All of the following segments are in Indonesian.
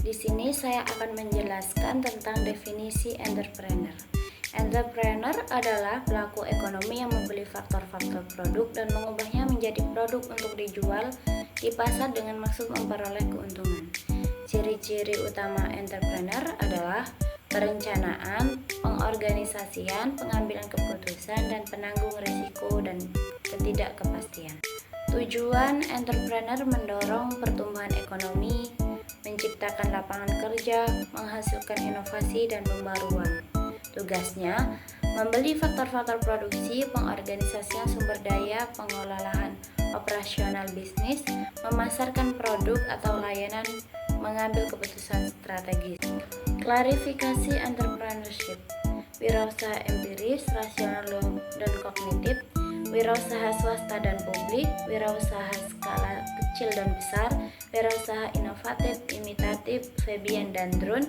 Di sini saya akan menjelaskan tentang definisi entrepreneur. Entrepreneur adalah pelaku ekonomi yang membeli faktor-faktor produk dan mengubahnya menjadi produk untuk dijual di pasar dengan maksud memperoleh keuntungan. Ciri-ciri utama entrepreneur adalah perencanaan, pengorganisasian, pengambilan keputusan, dan penanggung risiko dan ketidakpastian. Tujuan entrepreneur mendorong pertumbuhan ekonomi, menciptakan lapangan kerja, menghasilkan inovasi dan pembaruan. Tugasnya membeli faktor-faktor produksi, pengorganisasian sumber daya, pengelolaan operasional bisnis, memasarkan produk atau layanan, mengambil keputusan strategis. Klarifikasi entrepreneurship: wirausaha empiris, rasional dan kognitif, wirausaha swasta dan publik, wirausaha skala kecil dan besar, wirausaha inovatif, imitatif, Fabian dan Drun.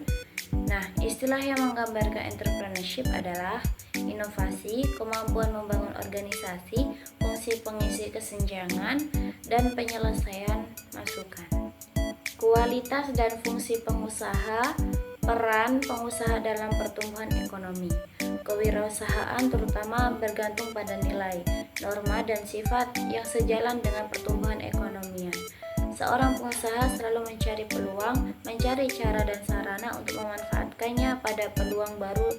Nah, istilah yang menggambarkan entrepreneurship adalah inovasi, kemampuan membangun organisasi, fungsi pengisi kesenjangan, dan penyelesaian masukan. Kualitas dan fungsi pengusaha, peran pengusaha dalam pertumbuhan ekonomi. Kewirausahaan terutama bergantung pada nilai, norma, dan sifat yang sejalan dengan pertumbuhan ekonomian. Seorang pengusaha selalu mencari peluang, mencari cara dan sarana untuk memanfaatkannya pada peluang baru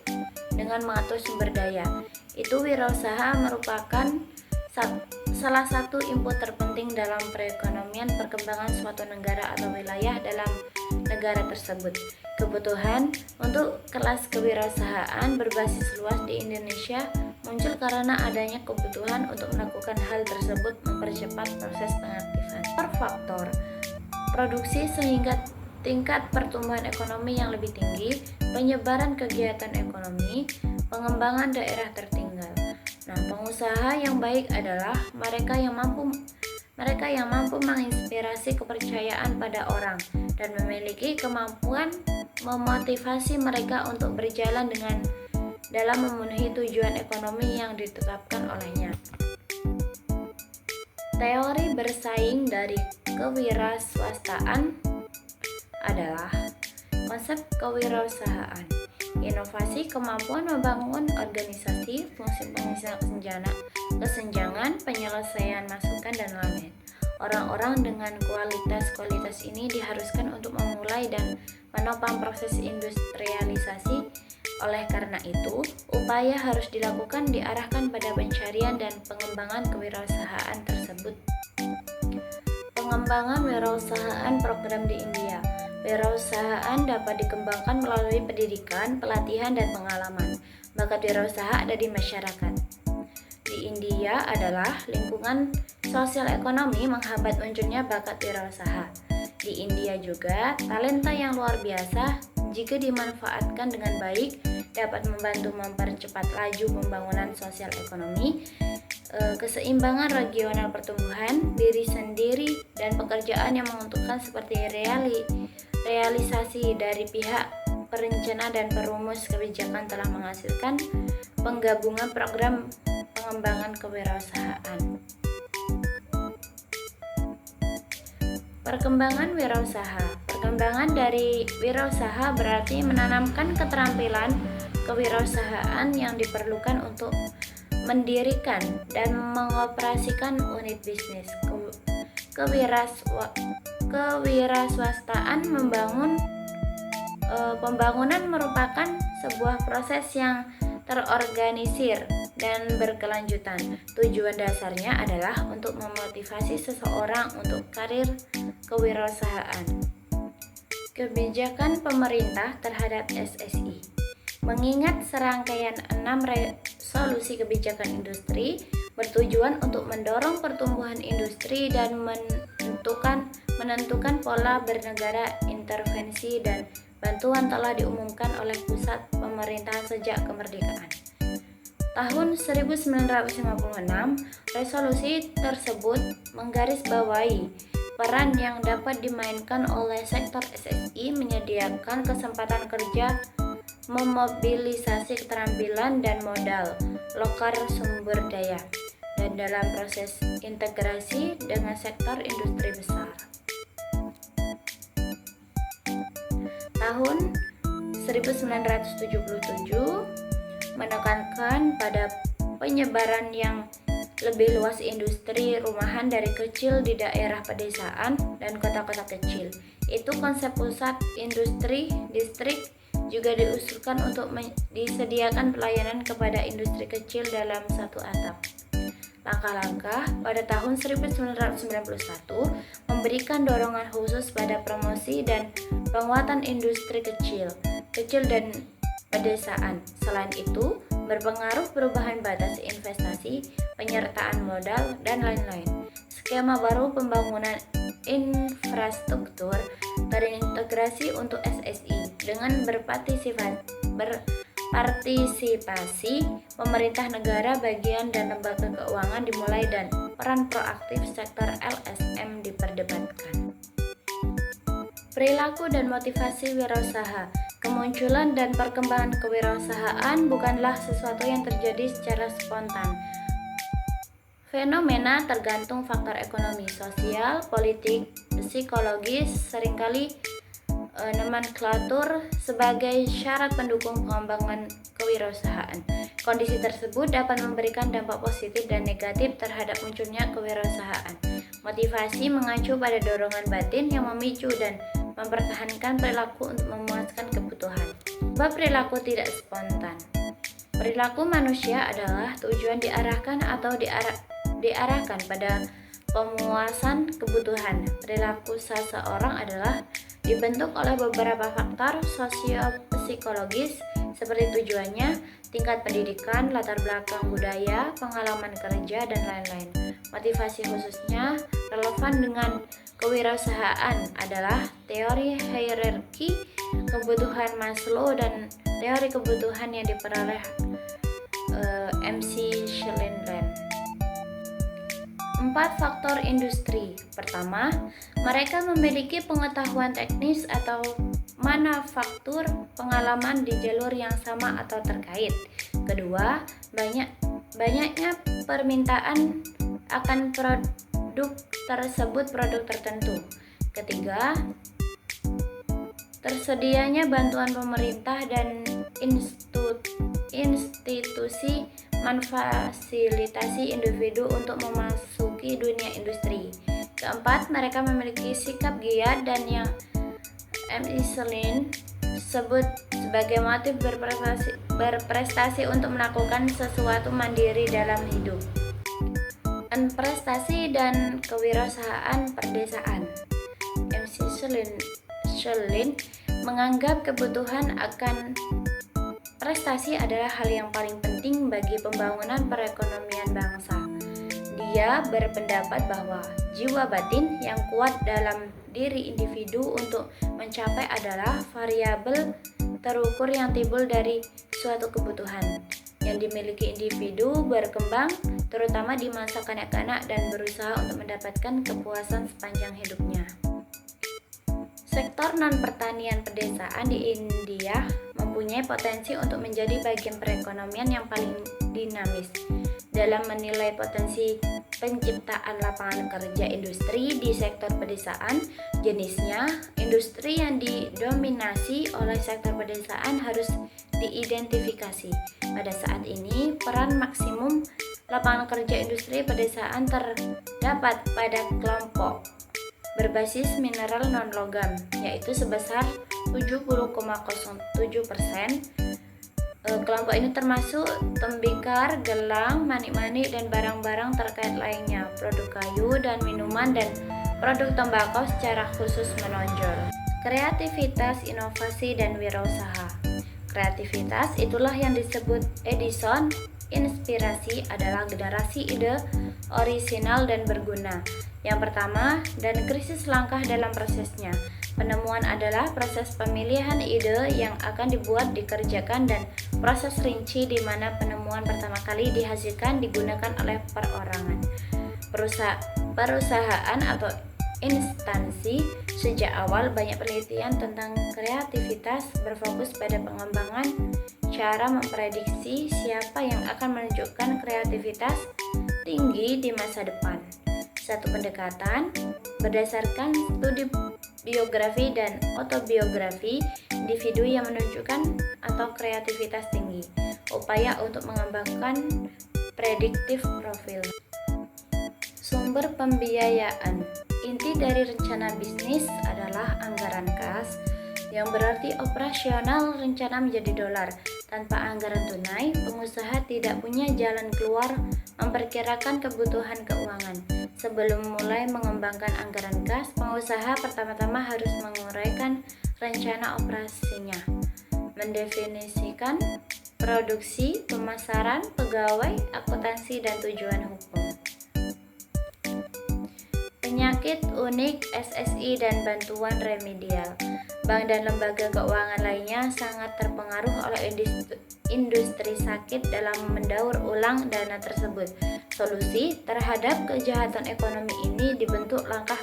dengan mengatur sumber daya. Itu wirausaha merupakan salah satu input terpenting dalam perekonomian perkembangan suatu negara atau wilayah dalam negara tersebut. Kebutuhan untuk kelas kewirausahaan berbasis luas di Indonesia muncul karena adanya kebutuhan untuk melakukan hal tersebut mempercepat proses pengaktifan faktor produksi sehingga tingkat pertumbuhan ekonomi yang lebih tinggi, penyebaran kegiatan ekonomi, pengembangan daerah tertinggal. Nah, pengusaha yang baik adalah mereka yang mampu menginspirasi kepercayaan pada orang dan memiliki kemampuan memotivasi mereka untuk berjalan dalam memenuhi tujuan ekonomi yang ditetapkan olehnya. Teori bersaing dari kewirausahaan adalah konsep kewirausahaan, inovasi, kemampuan membangun organisasi, fungsi pengisi kesenjangan, penyelesaian masukan, dan lain-lain. Orang-orang dengan kualitas ini diharuskan untuk memulai dan menopang proses industrialisasi. Oleh karena itu, upaya harus dilakukan diarahkan pada pencarian dan pengembangan kewirausahaan tersebut. Pengembangan wirausahaan program di India. Wirausahaan dapat dikembangkan melalui pendidikan, pelatihan, dan pengalaman. Bakat wirausaha ada di masyarakat. Di India adalah lingkungan sosial ekonomi menghambat munculnya bakat wirausaha. Di India juga, talenta yang luar biasa jika dimanfaatkan dengan baik dapat membantu mempercepat laju pembangunan sosial ekonomi, keseimbangan regional pertumbuhan diri sendiri, dan pekerjaan yang menguntungkan seperti realisasi dari pihak perencana dan perumus kebijakan telah menghasilkan penggabungan program pengembangan kewirausahaan. Perkembangan wirausaha. Perkembangan dari wirausaha berarti menanamkan keterampilan kewirausahaan yang diperlukan untuk mendirikan dan mengoperasikan unit bisnis. Kewirausahaan pembangunan merupakan sebuah proses yang terorganisir dan berkelanjutan. Tujuan dasarnya adalah untuk memotivasi seseorang untuk karir kewirausahaan. Kebijakan pemerintah terhadap SSI. Mengingat serangkaian 6 resolusi kebijakan industri bertujuan untuk mendorong pertumbuhan industri dan menentukan pola bernegara, intervensi dan bantuan telah diumumkan oleh pusat pemerintahan sejak kemerdekaan. Tahun 1956, resolusi tersebut menggarisbawahi peran yang dapat dimainkan oleh sektor SSI menyediakan kesempatan kerja, memobilisasi keterampilan dan modal lokal sumber daya, dan dalam proses integrasi dengan sektor industri besar. tahun 1977 menekankan pada penyebaran yang lebih luas industri rumahan dari kecil di daerah pedesaan dan kota-kota kecil. Itu konsep pusat industri distrik juga diusulkan untuk disediakan pelayanan kepada industri kecil dalam satu atap. Langkah-langkah pada tahun 1991 memberikan dorongan khusus pada promosi dan penguatan industri kecil dan pedesaan. Selain itu, berpengaruh perubahan batas investasi, penyertaan modal, dan lain-lain. Skema baru pembangunan infrastruktur terintegrasi untuk SSI dengan berpartisipasi pemerintah negara, bagian dan lembaga keuangan dimulai dan peran proaktif sektor LSM diperdebatkan. Perilaku dan motivasi wirausaha. Kemunculan dan perkembangan kewirausahaan bukanlah sesuatu yang terjadi secara spontan. Fenomena tergantung faktor ekonomi, sosial, politik, psikologis, seringkali nomenklatur sebagai syarat pendukung pengembangan kewirausahaan. Kondisi tersebut dapat memberikan dampak positif dan negatif terhadap munculnya kewirausahaan. Motivasi mengacu pada dorongan batin yang memicu dan mempertahankan perilaku untuk memuaskan kebutuhan. Sebab perilaku tidak spontan. Perilaku manusia adalah tujuan diarahkan atau diarahkan pada pemuasan kebutuhan. Perilaku seseorang adalah dibentuk oleh beberapa faktor sosio-psikologis seperti tujuannya, tingkat pendidikan, latar belakang budaya, pengalaman kerja, dan lain-lain. Motivasi khususnya relevan dengan kewirausahaan adalah teori hierarki kebutuhan Maslow dan teori kebutuhan yang diperoleh M.C. Schlindler. 4 faktor industri. Pertama, mereka memiliki pengetahuan teknis atau manufaktur, pengalaman di jalur yang sama atau terkait. Kedua, banyaknya permintaan akan produk tersebut, produk tertentu. Ketiga, tersedianya bantuan pemerintah dan institusi memfasilitasi individu untuk memasuki dunia industri. Keempat, mereka memiliki sikap giat dan yang M.I. Selin sebut sebagai motif berprestasi untuk melakukan sesuatu mandiri dalam hidup. Prestasi dan kewirausahaan perdesaan. M.C. Selin menganggap kebutuhan akan prestasi adalah hal yang paling penting bagi pembangunan perekonomian bangsa. Dia berpendapat bahwa jiwa batin yang kuat dalam diri individu untuk mencapai adalah variabel terukur yang timbul dari suatu kebutuhan yang dimiliki individu berkembang terutama di masa kanak-kanak dan berusaha untuk mendapatkan kepuasan sepanjang hidupnya. Sektor non-pertanian pedesaan di India mempunyai potensi untuk menjadi bagian perekonomian yang paling dinamis. Dalam menilai potensi penciptaan lapangan kerja industri di sektor pedesaan, jenisnya, industri yang didominasi oleh sektor pedesaan harus diidentifikasi. Pada saat ini, peran maksimum lapangan kerja industri pedesaan terdapat pada kelompok berbasis mineral non-logam, yaitu sebesar 70,07%. Kelompok ini termasuk tembikar, gelang, manik-manik, dan barang-barang terkait lainnya, produk kayu dan minuman, dan produk tembakau secara khusus menonjol. Kreativitas, inovasi, dan wirausaha. Kreativitas itulah yang disebut Edison. Inspirasi adalah generasi ide orisinal dan berguna. Yang pertama, dan krisis langkah dalam prosesnya. Penemuan adalah proses pemilihan ide yang akan dibuat, dikerjakan, dan proses rinci di mana penemuan pertama kali dihasilkan digunakan oleh perorangan. Perusahaan atau instansi. Sejak awal banyak penelitian tentang kreativitas berfokus pada pengembangan cara memprediksi siapa yang akan menunjukkan kreativitas tinggi di masa depan. Satu pendekatan berdasarkan studi biografi dan autobiografi individu yang menunjukkan atau kreativitas tinggi. Upaya untuk mengembangkan predictive profile. Sumber pembiayaan. Inti dari rencana bisnis adalah anggaran kas, yang berarti operasional rencana menjadi dolar. Tanpa anggaran tunai, pengusaha tidak punya jalan keluar memperkirakan kebutuhan keuangan. Sebelum mulai mengembangkan anggaran kas, pengusaha pertama-tama harus menguraikan rencana operasinya, mendefinisikan produksi, pemasaran, pegawai, akuntansi, dan tujuan hukum. Penyakit unik SSI dan bantuan remedial. Bank dan lembaga keuangan lainnya sangat terpengaruh oleh industri sakit dalam mendaur ulang dana tersebut. Solusi terhadap kejahatan ekonomi ini dibentuk langkah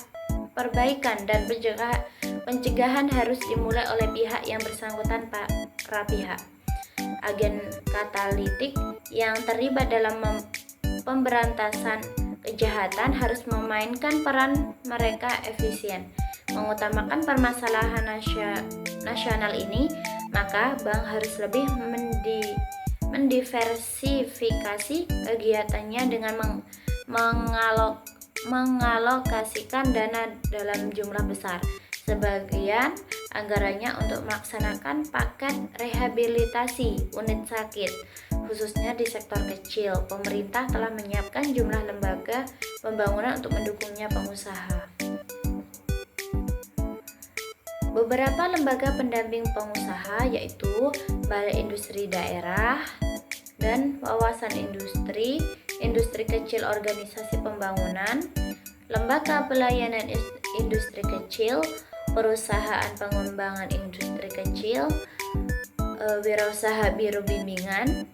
perbaikan dan pencegahan harus dimulai oleh pihak yang bersangkutan para pihak. Agen katalitik yang terlibat dalam pemberantasan kejahatan harus memainkan peran mereka efisien. Mengutamakan permasalahan nasional ini, maka bank harus lebih mendiversifikasi kegiatannya dengan mengalokasikan dana dalam jumlah besar. Sebagian anggarannya untuk melaksanakan paket rehabilitasi unit sakit, khususnya di sektor kecil. Pemerintah telah menyiapkan jumlah lembaga pembangunan untuk mendukungnya pengusaha. Beberapa lembaga pendamping pengusaha yaitu Balai Industri Daerah dan Wawasan Industri, Industri Kecil Organisasi Pembangunan, Lembaga Pelayanan Industri Kecil, Perusahaan Pengembangan Industri Kecil, Wirausaha Biro Bimbingan,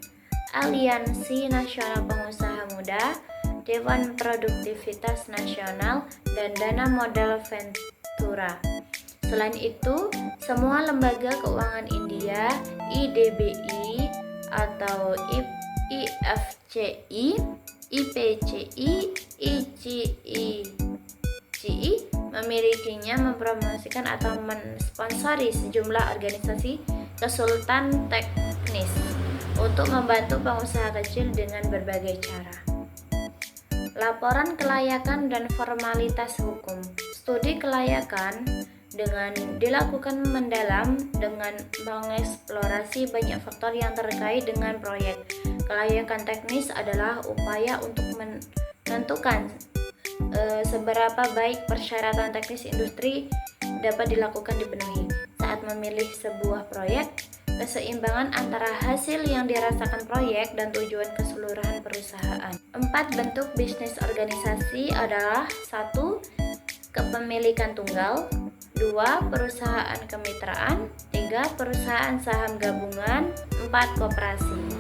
Aliansi Nasional Pengusaha Muda, Dewan Produktivitas Nasional, dan Dana Modal Ventura. Selain itu, semua lembaga keuangan India, IDBI atau IFCI, IPCI, ICI memilikinya, mempromosikan atau mensponsori sejumlah organisasi konsultan teknis untuk membantu pengusaha kecil dengan berbagai cara. Laporan kelayakan dan formalitas hukum. Studi kelayakan dengan dilakukan mendalam dengan mengeksplorasi banyak faktor yang terkait dengan proyek. Kelayakan teknis adalah upaya untuk menentukan seberapa baik persyaratan teknis industri dapat dilakukan dipenuhi. Saat memilih sebuah proyek, keseimbangan antara hasil yang dirasakan proyek dan tujuan keseluruhan perusahaan. 4 bentuk bisnis organisasi adalah 1. Kepemilikan tunggal, 2. Perusahaan kemitraan, 3. Perusahaan saham gabungan, 4. Koperasi.